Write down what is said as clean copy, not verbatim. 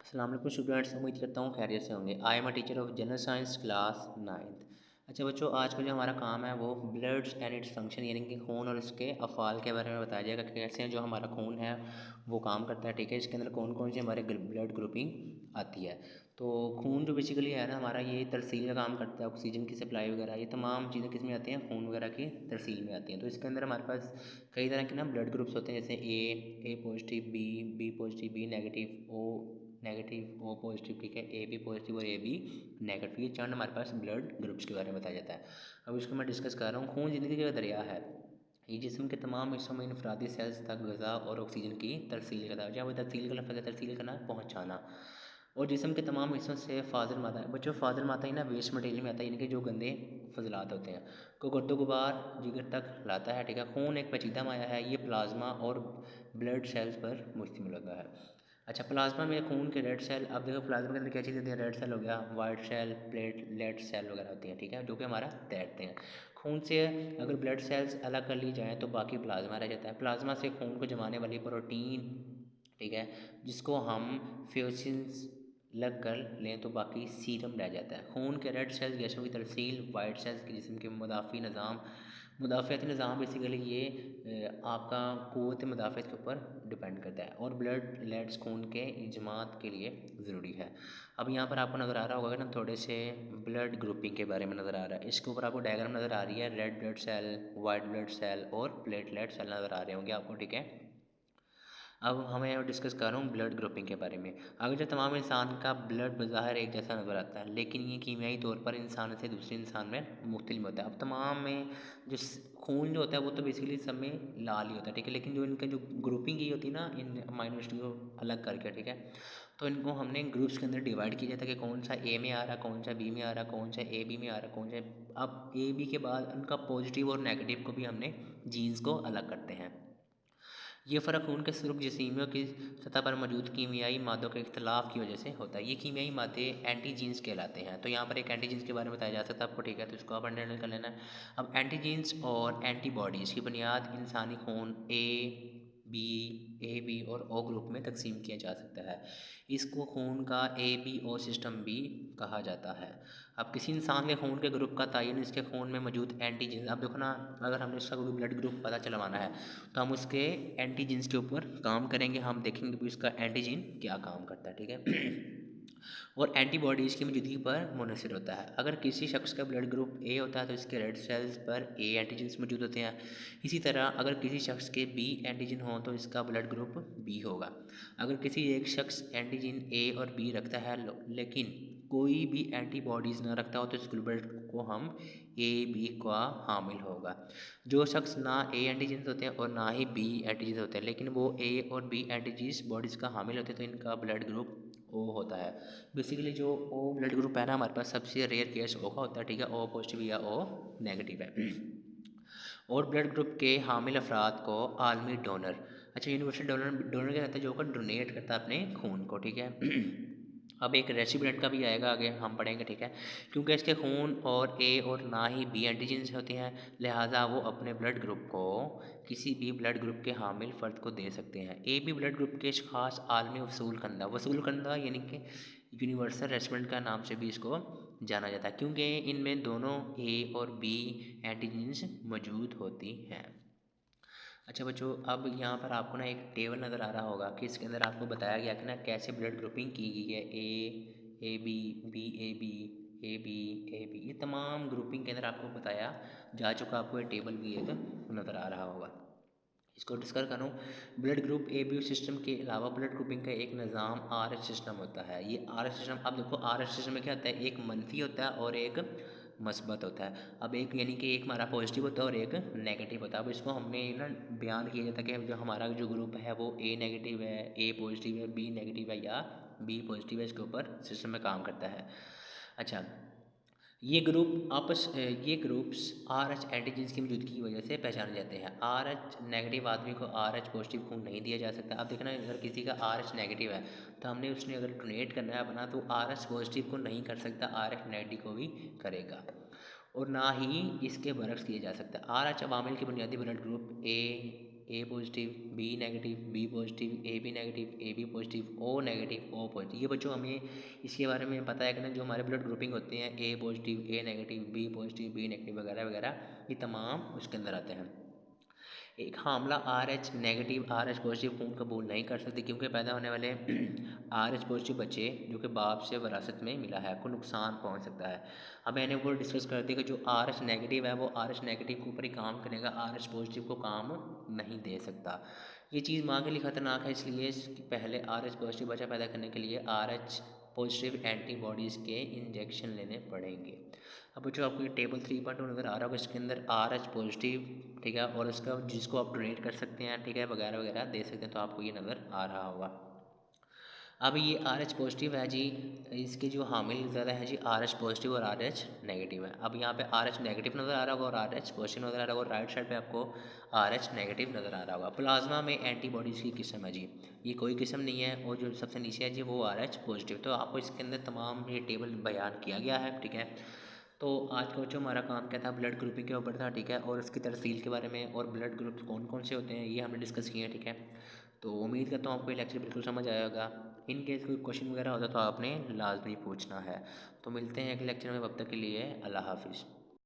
अस्सलाम वालेकुम स्टूडेंट्स, उम्मीद करता हूँ खैरियत से होंगे। I am a teacher of general science class 9th। अच्छा बच्चों, आज का जो हमारा काम है वो ब्लड्स एंड इट्स फंक्शन यानी कि खून और इसके अफ़ाल के बारे में बताया जाएगा कि कैसे जो हमारा खून है वो काम करता है। ठीक है, इसके अंदर कौन कौन सी हमारे ब्लड ग्रुपिंग आती है। तो खून जो बेसिकली है ना हमारा, ये तरसील का काम करता है, ऑक्सीजन की सप्लाई वगैरह ये तमाम चीज़ें किस में आती हैं, खून वगैरह की तरसील में आती हैं। तो इसके अंदर हमारे पास कई तरह के ना ब्लड ग्रुप्स होते हैं, जैसे A positive, B positive, B negative, O negative, O positive, ठीक है, ए बी पॉजिटिव और ए बी नेगेटिव। ये चार हमारे पास ब्लड ग्रुप्स के बारे में बताया जाता है। अब इसको मैं डिस्कस कर रहा हूँ। खून ज़िंदगी का दरिया है। ये जिस्म के तमाम हिस्सों में इनफरादी सेल्स तक ग़िज़ा और ऑक्सीजन की तरसील करता है। जहाँ वो तरसील का लफ्ज़ है, तरसील करना, पहुँचाना। और जिस्म के तमाम हिस्सों से फाजिल मादा, बच्चों फाजिल मादा ही ना वेस्ट मटेरियल में आता है, यानी कि जो गंदे फजलात होते हैं को गर्दो गुबार जिगर तक लाता है। ठीक है, खून एक पेचीदा माया है। ये प्लाज्मा और ब्लड सेल्स पर मुश्तमिल होता है। अच्छा, प्लाज्मा में खून के रेड सेल, अब देखो प्लाज्मा के अंदर क्या चीज़ होती है, रेड सेल हो गया, वाइट सेल, प्लेटलेट सेल वगैरह होती हैं। ठीक है, जो कि हमारा तैरते हैं। खून से अगर ब्लड सेल्स अलग कर ली जाएँ तो बाकी प्लाज्मा रह जाता है। प्लाज्मा से खून को जमाने वाली प्रोटीन, ठीक है, जिसको हम फ्यूसिन्स लग कर लें तो बाकी सीरम रह जाता है। खून के रेड सेल्स गैसों की तरसील, वाइट सेल्स के जिस्म के मुदाफ़ियाती निज़ाम बेसिकली ये आपका क़ुव्वत मुदाफ़अत के ऊपर डिपेंड करता है। और ब्लड लेट्स खून के इंजमात के लिए ज़रूरी है। अब यहाँ पर आपको नज़र आ रहा होगा ना, थोड़े से ब्लड ग्रुपिंग के बारे में नज़र आ रहा है। इसके ऊपर आपको डायग्राम नज़र आ रही है, red blood cell, white blood cell और प्लेटलेट सेल नज़र आ रहे होंगे आपको। ठीक है, अब हमें यहाँ डिस्कस कर रहा हूँ ब्लड ग्रुपिंग के बारे में। अगर जो तमाम इंसान का ब्लड बज़ाहिर एक जैसा नज़र आता है, लेकिन ये कीमियाई तौर पर इंसान से दूसरे इंसान में मुख्तलिफ होता है। अब तमाम में जो खून जो होता है वो तो बेसिकली सब में लाल ही होता है। ठीक है, लेकिन जो इनका जो ग्रुपिंग की होती है ना, इन अमाइनो एसिड को अलग करके, ठीक है, तो इनको हमने ग्रुप्स के अंदर डिवाइड किया जाता है कि कौन सा ए में आ रहा है, कौन सा बी में आ रहा है, कौन सा ए बी में आ रहा है, कौन सा। अब ए बी के बाद उनका पॉजिटिव और नेगेटिव को भी हमने जीन्स को अलग करते हैं। ये फ़र्क खून के सुर्ख जसीमियों की सतह पर मौजूद कीमियाई मादों के इख्तलाफ की वजह से होता है। ये कीमियाई मादे एंटीजीन्स कहलाते हैं। तो यहाँ पर एक एंटीजीन्स के बारे में बताया जा सकता है आपको। ठीक है, तो इसको आप अंडरस्टैंड कर लेना है। अब एंटीजीन्स और एंटीबॉडीज़ की बुनियाद इंसानी खून ए बी और ओ ग्रुप में तकसीम किया जा सकता है। इसको खून का ए बी ओ सिस्टम भी कहा जाता है। अब किसी इंसान के खून के ग्रुप का तयन इसके खून में मौजूद एंटीजन, अब देखो ना, अगर हमने इसका कोई ब्लड ग्रुप पता चलवाना है तो हम उसके एंटीजन्स के ऊपर काम करेंगे। हम देखेंगे कि इसका एंटीजन क्या काम करता है। ठीक है, और एंटीबॉडीज़ की मौजूदगी पर मुनहसर होता है। अगर किसी शख्स का ब्लड ग्रुप ए होता है तो इसके रेड सेल्स पर ए एंटीजन्स मौजूद होते हैं। इसी तरह अगर किसी शख्स के बी एंटीजन हो तो इसका ब्लड ग्रुप बी होगा। अगर किसी एक शख्स एंटीजन ए और बी रखता है लेकिन कोई भी एंटीबॉडीज़ ना रखता हो तो इस ब्लड को हम ए बी का हामिल होगा। जो शख्स ना ए एंटीजन्स होते हैं और ना ही बी एंटीजन्स होते हैं लेकिन वो ए और बी एंटीजन्स बॉडीज़ का हामिल होते हैं तो इनका ब्लड ग्रुप ओ होता है। बेसिकली जो ओ ब्लड ग्रुप है ना हमारे पास, सबसे रेयर केस ओ का होता है। ठीक है, ओ पॉजिटिव या ओ नेगेटिव है। और ब्लड ग्रुप के हामिल अफराद को आलमी डोनर, अच्छा यूनिवर्सल डोनर, डोनर क्या कहता है, जो को डोनेट करता है अपने खून को। ठीक है, अब एक रेसिपिएंट का भी आएगा, आगे हम पढ़ेंगे। ठीक है, क्योंकि इसके खून और ए और ना ही बी एंटीजन्स होते हैं, लिहाजा वो अपने ब्लड ग्रुप को किसी भी ब्लड ग्रुप के हामिल फ़र्द को दे सकते हैं। ए बी ब्लड ग्रुप के ख़ास आलमी वसूल कंदा यानी कि यूनिवर्सल रेसिपिएंट का नाम से भी इसको जाना जाता है, क्योंकि इनमें दोनों ए और बी एंटीजन्स मौजूद होती हैं। अच्छा बच्चों, अब यहाँ पर आपको ना एक टेबल नज़र आ रहा होगा कि इसके अंदर आपको बताया गया कि ना कैसे ब्लड ग्रुपिंग की गई है। A B, B A B, A B, A B, ये तमाम ग्रुपिंग के अंदर आपको बताया जा चुका। आपको ये टेबल भी एक नज़र आ रहा होगा। इसको डिस्कस करूँ, blood group A B system के अलावा ब्लड ग्रुपिंग का एक निज़ाम आर एच सिस्टम होता है। ये आर एच सिस्टम, अब देखो आर एच सिस्टम में क्या होता है, एक मनफी होता है और एक मस्बत होता है। अब एक यानी कि एक हमारा पॉजिटिव होता है और एक नेगेटिव होता है। अब इसको हमने ना बयान किया जाता है कि जो हमारा जो ग्रुप है वो ए नेगेटिव है, ए पॉजिटिव है, बी नेगेटिव है या बी पॉजिटिव है, इसके ऊपर सिस्टम में काम करता है। अच्छा, ये ग्रुप्स आर एच एंटीजन्स की मौजूदगी की वजह से पहचाने जाते हैं। आर एच नेगेटिव आदमी को आर एच पॉजिटिव खून नहीं दिया जा सकता। अब देखना, अगर किसी का आर एच नेगेटिव है तो हमने उसने अगर डोनेट करना है अपना तो आर एच पॉजिटिव को नहीं कर सकता, आर एच नेगेटिव को भी करेगा। और ना ही इसके बरक्स किया जा सकता है। आर एच अवामिल के बुनियादी blood group A A positive, B negative, B positive, A B negative, A B positive, O negative, O positive. ये बच्चों हमें इसके बारे में पता है कि ना जो हमारे ब्लड ग्रुपिंग होते हैं A positive, A negative, B positive, B negative वगैरह वगैरह, ये तमाम उसके अंदर आते हैं। एक हामला R H negative R H positive खून कबूल नहीं कर सकती क्योंकि पैदा होने वाले आर एच पॉजिटिव बच्चे जो कि बाप से विरासत में मिला है को नुकसान पहुंच सकता है। अब मैंने वो डिस्कस कर दिया कि जो आर एच नेगेटिव है वो आर एच नेगेटिव के ऊपर ही काम करेगा, आर एच पॉजिटिव को काम नहीं दे सकता। ये चीज़ माँ के लिए ख़तरनाक है, इसलिए पहले आर एच पॉजिटिव बच्चा पैदा करने के लिए आर एच पॉजिटिव एंटीबॉडीज़ के इंजेक्शन लेने पड़ेंगे। अब जो आपको ये टेबल 3.2 नज़र आ रहा होगा इसके अंदर आर एच पॉजिटिव, ठीक है, और इसका जिसको आप डोनेट कर सकते हैं, ठीक है, वगैरह वगैरह दे सकते हैं, तो आपको ये नज़र आ रहा होगा। अब ये आर एच पॉजिटिव है जी, इसके जो हामिल ज़्यादा है जी आर एच पॉजिटिव और आर एच नेगेटिव है। अब यहाँ पे आर एच नेगेटिव नज़र आ रहा होगा और आर एच पॉजिटिव नज़र आ रहा होगा, और राइट साइड पे आपको आर एच नेगेटिव नज़र आ रहा होगा। प्लाज्मा में एंटीबॉडीज़ की किस्म है जी, ये कोई किस्म नहीं है, और जो सबसे नीचे है जी वो आर एच पॉजिटिव। तो आपको इसके अंदर तमाम ये टेबल बयान किया गया है, ठीक है। तो आज का जो हमारा काम क्या था, ब्लड ग्रुपिंग के ऊपर था, ठीक है, और उसकी तरसील के बारे में और ब्लड ग्रुप कौन कौन से होते हैं ये हमने डिस्कस किए हैं, ठीक है। तो उम्मीद करता हूँ आपको ये लेक्चर बिल्कुल समझ आया होगा। इन केस कोई क्वेश्चन वगैरह होता तो आपने लाजमी पूछना है। तो मिलते हैं एक लेक्चर में, तब तक के लिए अल्लाह हाफिज़।